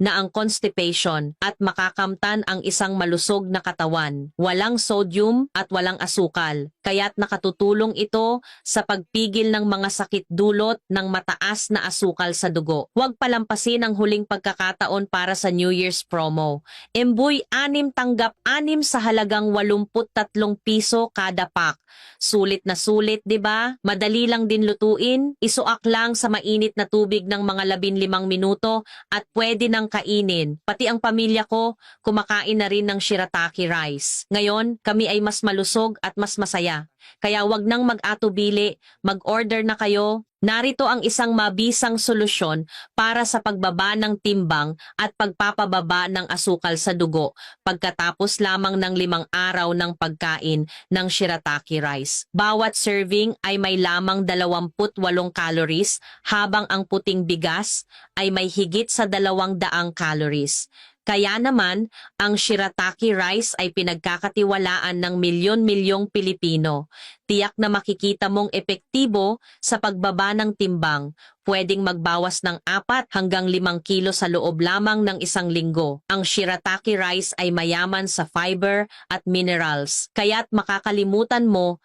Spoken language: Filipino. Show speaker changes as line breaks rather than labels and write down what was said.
na ang constipation at makakamtan ang isang malusog na katawan. Walang sodium at walang asukal, kaya't nakatutulong ito sa pagpigil ng mga sakit dulot ng mataas na asukal sa dugo. Huwag palampasin ang huling pagkakataon para sa New Year's promo. Emboy 6 tanggap 6 sa halagang 83 piso kada pack. Sulit na sulit, 'di ba? Madali lang din lutuin, isuak lang sa mainit na tubig ng mga 15 minuto at pwede nang kainin. Pati ang pamilya ko, kumakain na rin ng shirataki rice. Ngayon, kami ay mas malusog at mas masaya. Kaya wag nang mag-atubili, mag-order na kayo. Narito ang isang mabisang solusyon para sa pagbaba ng timbang at pagpapababa ng asukal sa dugo pagkatapos lamang ng 5 araw ng pagkain ng shirataki rice. Bawat serving ay may lamang 28 calories habang ang puting bigas ay may higit sa 200 calories. Kaya naman, ang shirataki rice ay pinagkakatiwalaan ng milyon-milyong Pilipino. Tiyak na makikita mong epektibo sa pagbaba ng timbang. Pwedeng magbawas ng 4 hanggang 5 kilo sa loob lamang ng 1 linggo. Ang shirataki rice ay mayaman sa fiber at minerals, kaya't makakalimutan mo